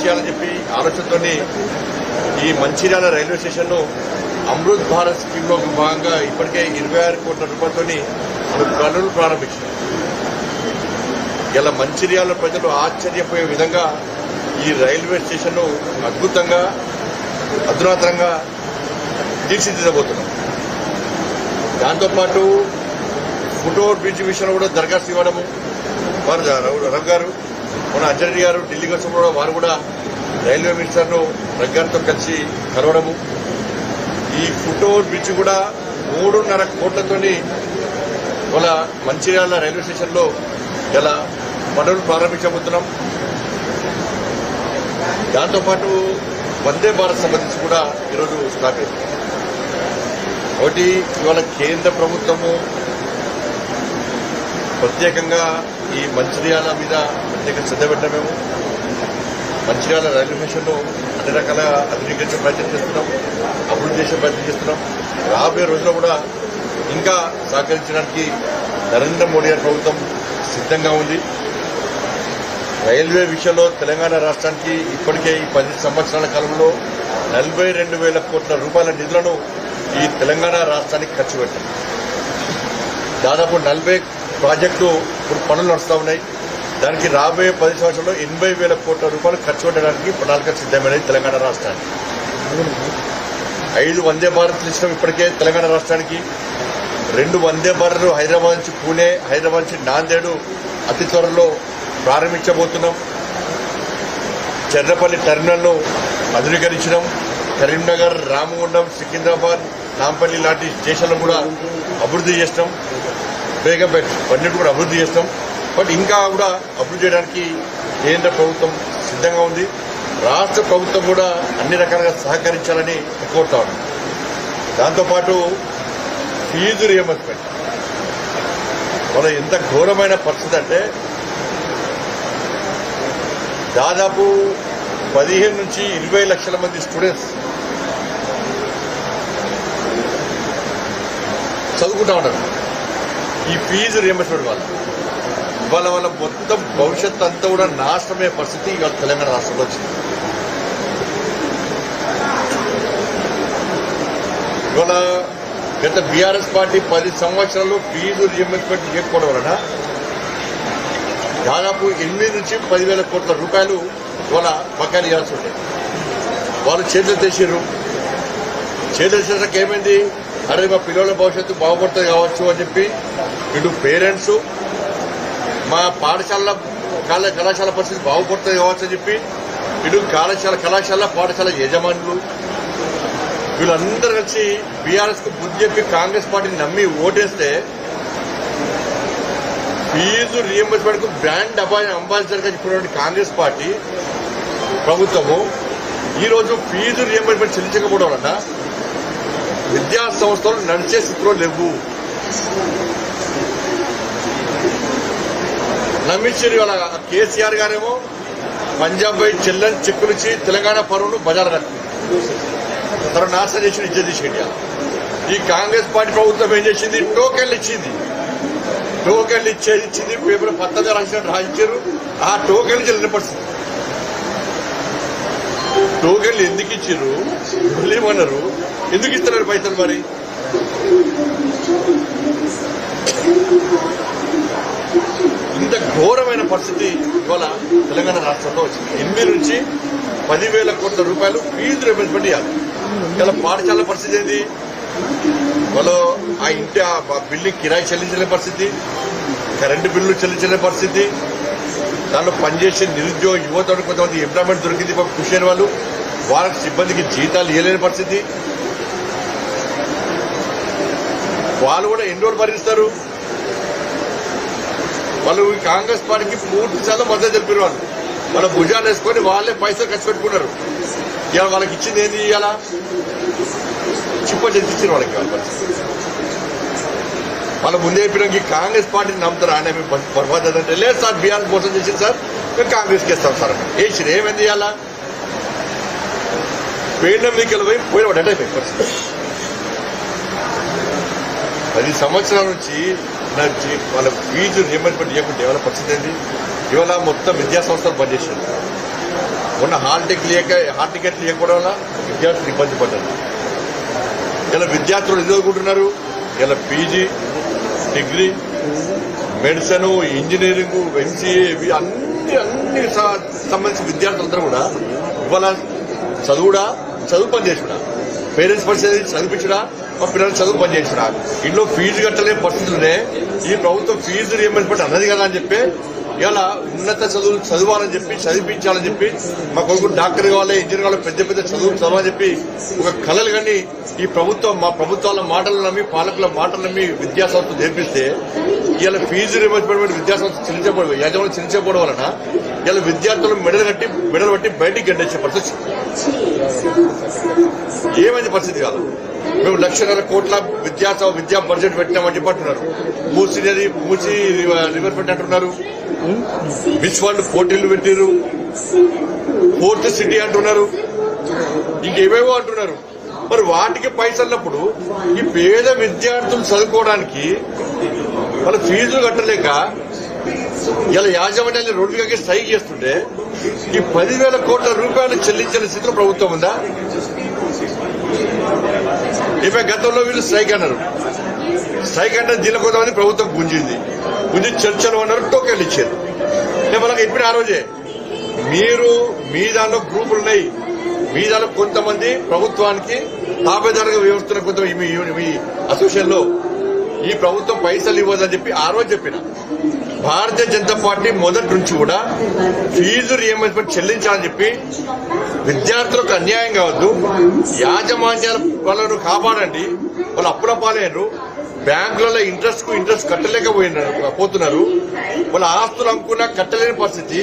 చేయాలని చెప్పి ఆలోచనతో ఈ మంచిర్యాల రైల్వే స్టేషన్ను అమృత్ భారత్ స్కీమ్లో భాగంగా ఇప్పటికే 26 కోట్ల రూపాయలతో పనులు ప్రారంభించారు. ఇలా మంచిర్యాల ప్రజలు ఆశ్చర్యపోయే విధంగా ఈ రైల్వే స్టేషన్ను అద్భుతంగా అధునాతనంగా తీర్చిదిద్దబోతున్నాం. దాంతోపాటు ఫుట్ఓవర్ బ్రిడ్జ్ విషయంలో కూడా దరఖాస్తు ఇవ్వడము, వారు రఘు గారు మన అజ్జరెడ్డి గారు ఢిల్లీకి వచ్చినప్పుడు కూడా వారు కూడా రైల్వే మినిస్టర్ను రఘు గారితో కలిసి కలవడము. ఈ ఫుట్ఓవర్ బ్రిడ్జ్ కూడా 3.5 కోట్లతో వాళ్ళ మంచిర్యాల రైల్వే స్టేషన్లో ఇలా పనులు ప్రారంభించబోతున్నాం. దాంతోపాటు వందే భారత్ సంబంధించి కూడా ఈరోజు స్టార్ట్ అయింది. ఒకటి ఇవాళ కేంద్ర ప్రభుత్వము ప్రత్యేకంగా ఈ మంచిర్యాల మీద ప్రత్యేక శ్రద్ధ పెట్టడమేమో మంచిర్యాల రైల్వే స్టేషన్ను అన్ని రకాల ఆధునీకరించే ప్రయత్నం చేస్తున్నాం, అభివృద్ధి చేసే ప్రయత్నం చేస్తున్నాం. రాబోయే రోజుల్లో కూడా ఇంకా సహకరించడానికి నరేంద్ర మోడీ గారి ప్రభుత్వం సిద్ధంగా ఉంది. రైల్వే విషయంలో తెలంగాణ రాష్ట్రానికి ఇప్పటికే ఈ 10 సంవత్సరాల కాలంలో 42,000 కోట్ల రూపాయల నిధులను ఈ తెలంగాణ రాష్ట్రానికి ఖర్చు పెట్టాం. దాదాపు 40 ప్రాజెక్టులు ఇప్పుడు పనులు నడుస్తూ ఉన్నాయి. దానికి రాబోయే 10 సంవత్సరాల్లో 80,000 కోట్ల రూపాయలు ఖర్చు పెట్టడానికి ప్రణాళిక సిద్దమైనది తెలంగాణ రాష్ట్రానికి. 5 వందే భారత్లు ఇచ్చినాం ఇప్పటికే తెలంగాణ రాష్ట్రానికి. 2 వందే భారత్లు హైదరాబాద్ నుంచి పూణే, హైదరాబాద్ నుంచి నాందేడు అతి త్వరలో ప్రారంభించబోతున్నాం. చెర్రపల్లి టెర్మినల్ను ఆధునీకరించడం, కరీంనగర్, రామగుండం, సికింద్రాబాద్, నాంపల్లి లాంటి స్టేషన్లు కూడా అభివృద్ధి చేస్తాం. బేగంపేట అన్నిటి కూడా అభివృద్ధి చేస్తాం. బట్ ఇంకా కూడా అభివృద్ధి చేయడానికి కేంద్ర ప్రభుత్వం సిద్ధంగా ఉంది. రాష్ట్ర ప్రభుత్వం కూడా అన్ని రకాలుగా సహకరించాలని కోరుతా ఉన్నాం. దాంతోపాటు ఫీజు రియంబర్స్మెంట్ మన ఎంత ఘోరమైన పరిస్థితి అంటే దాదాపు 15 నుంచి 20 లక్షల మంది స్టూడెంట్స్ చదువుకుంటా ఉన్నారు. ఈ ఫీజు రియంబర్స్మెంట్ వాళ్ళ మొత్తం భవిష్యత్తు అంతా కూడా నాశనమయ్యే పరిస్థితి ఇవాళ తెలంగాణ రాష్ట్రంలో వచ్చింది. ఇవాళ గత బీఆర్ఎస్ పార్టీ 10 సంవత్సరాలు ఫీజు రియంబర్స్మెంట్ చేయకపోవడం వలన దాదాపు 8 నుంచి 10,000 కోట్ల రూపాయలు ఇవాళ బకాయిలు ఇవ్వాల్సి ఉంటాయి. వాళ్ళు చేతులు తెచ్చిర్రు. చేతులు చేసాక ఏమైంది, అరే మా పిల్లల భవిష్యత్తు బాగుపడుతుంది కావచ్చు అని చెప్పి ఇటు పేరెంట్స్, మా పాఠశాల కళాశాల పరిస్థితి బాగుపడుతుంది కావచ్చు అని చెప్పి ఇటు కళాశాల పాఠశాల యజమానులు వీళ్ళందరూ కలిసి బీఆర్ఎస్ కు బుద్ధి చెప్పి కాంగ్రెస్ పార్టీని నమ్మి ఓటేస్తే ఫీజు రియంబర్స్మెంట్ కు బ్రాండ్ అంబాసిడర్ గా చెప్పినటువంటి కాంగ్రెస్ పార్టీ ప్రభుత్వము ఈరోజు ఫీజు రియంబర్స్మెంట్ చెల్లించకపోవడం వలన విద్యా సంస్థలు నడిచే స్థితిలో లేవు. నమ్మించారు. ఇవాళ కేసీఆర్ గారేమో పంజాబ్ పోయి చెల్లని చెక్కులిచ్చి తెలంగాణ పరువును బజార్ కట్టి తన నాశనం చేసి ఇజ్జత్ తీసేయండి. ఈ కాంగ్రెస్ పార్టీ ప్రభుత్వం ఏం చేసింది, టోకెన్లు ఇచ్చింది. టోకెన్లు ఇచ్చింది, పేపర్ పద్ధతిగా రాసినట్టు రాయించారు. ఆ టోకెన్లు చెల్లిన పరిస్థితి. టోకెన్లు ఎందుకు ఇచ్చారు, ఏమన్నారు, ఎందుకు ఇస్తున్నారు పైసలు? మరి ఇంత ఘోరమైన పరిస్థితి ఇవాళ తెలంగాణ రాష్ట్రంలో వచ్చింది. 8 నుంచి 10,000 కోట్ల రూపాయలు ఫీజు రియంబర్స్మెంట్ ఇవ్వాలి. ఇలా పాఠశాల పరిస్థితి ఏంది, వాళ్ళు ఆ ఇంటి ఆ బిల్డింగ్ కిరాయి చెల్లించలేని పరిస్థితి, కరెంటు బిల్లు చెల్లించలేని పరిస్థితి, దాంట్లో పనిచేసే నిరుద్యోగ యువతకు కొంతమంది ఎంప్లాయ్మెంట్ దొరికింది కృషి అయిన వాళ్ళు, వాళ్ళకి సిబ్బందికి జీతాలు ఇవ్వలేని పరిస్థితి. వాళ్ళు కూడా ఎన్ని రోజులు భరిస్తారు? వాళ్ళు కాంగ్రెస్ పార్టీకి పూర్తి శాతం మద్దతు తెలిపారు. వాళ్ళ భుజాలు వేసుకొని వాళ్ళే పైసలు ఖర్చు పెట్టుకున్నారు. ఇవాళ వాళ్ళకి ఇచ్చింది ఏంది, ఇవాళ చిప్ప చెల్లించారు వాళ్ళకి. వాళ్ళ ముందే చెప్పినాక ఈ కాంగ్రెస్ పార్టీని నమ్ముతారు. ఆయన మేము బర్బాద్ అంటే లేదు సార్, బీఆర్ఎస్ మోసం చేసింది సార్, మేము కాంగ్రెస్కి ఇస్తాం సార్ అంటే వేసి ఏమైంది? ఇవాళ పేర్ల మీకెళ్ళి పోయి పోయిన వాడు అంటే పరిస్థితి. 10 సంవత్సరాల నుంచి వాళ్ళ ఫీజు రియంబర్స్మెంట్ చేయకుంటే ఇవాళ పరిస్థితి ఏంటి? ఇవాళ మొత్తం విద్యా సంస్థలు పనిచేసారు. మొన్న హాల్ టికెట్ లేకపోవడం వల్ల విద్యార్థులు ఇబ్బంది పడ్డారు. ఇలా విద్యార్థులు ఎందుకు చదువుకుంటున్నారు? ఇలా PG, degree, medicine, engineering, MCA అన్ని సంబంధించిన విద్యార్థులందరూ కూడా ఇవాళ చదువు పని చేసుడా, పేరెంట్స్ పరిస్థితి చదివించడా, మా పిల్లలు చదువు పని చేసుడా, ఇంట్లో ఫీజు కట్టలేని పరిస్థితులనే ఈ ప్రభుత్వం ఫీజు రియంబర్స్మెంట్ అన్నది కదా అని చెప్పి ఇలా ఉన్నత చదువులు చదవాలని చెప్పి చదివించాలని చెప్పి మా కొడుకు డాక్టర్ కావాలి, ఇంజనీర్ కావాలి, పెద్ద పెద్ద చదువులు చదవాలని చెప్పి ఒక కళలు కానీ ఈ ప్రభుత్వం మా ప్రభుత్వాల మాటలు నమ్మి పాలకుల మాటలు నమ్మి విద్యాసంస్థ నేర్పిస్తే ఇలా ఫీజు రియంబర్స్మెంట్ విద్యాసంస్థ చెల్లించబడి యాజమాన్యం చెల్లించకపోవడం వలన ఇలా విద్యార్థులు మెడలు బట్టి బయటికి గడ్డేసే పరిస్థితి. ఏమైంది పరిస్థితి కాదు. మేము 1,00,000 కోట్ల విద్యా బడ్జెట్ పెట్టినామని చెప్పి అంటున్నారు. మూసి రివర్ పెట్టి అంటున్నారు. విశ్వాళ్ళు పోటీలు పెట్టిరు, ఫోర్త్ సిటీ అంటున్నారు, ఇంకేవేవో అంటున్నారు. మరి వాటికి పైసన్నప్పుడు ఈ పేద విద్యార్థులు చదువుకోవడానికి వాళ్ళ ఫీజులు కట్టలేక ఇలా యాజమాన్యాన్ని రోడ్డుకి స్ట్రైక్ చేస్తుంటే ఈ 10,000 కోట్ల రూపాయలు చెల్లించిన స్థితిలో ప్రభుత్వం ఉందా? ఇవే గతంలో వీళ్ళు స్ట్రైక్ అన్నారు. స్ట్రైక్ అంటే దీనికి కొంతమంది ప్రభుత్వం గుంజి చర్చలు అన్నారు, టోకెన్లు ఇచ్చారు. నేను మనకు ఇప్పుడు ఆ రోజే మీ దానిలో గ్రూపులు ఉన్నాయి, మీ దానిలో కొంతమంది ప్రభుత్వానికి తాబేదారుగా వ్యవస్థను కొంత మీ అసోసియేషన్ లో ఈ ప్రభుత్వం పైసలు ఇవ్వదని చెప్పి ఆ రోజు చెప్పిన. భారతీయ జనతా పార్టీ మొదటి నుంచి కూడా ఫీజు రియంబర్స్మెంట్ చెల్లించాలని చెప్పి విద్యార్థులకు అన్యాయం కావద్దు, యాజమాన్యాల వాళ్ళను కాపాడండి, వాళ్ళు అప్పుల పాలయ్యారు, బ్యాంకులలో ఇంట్రెస్ట్ కట్టలేకపోతున్నారు, వాళ్ళ ఆస్తులు అమ్ముకున్నా కట్టలేని పరిస్థితి.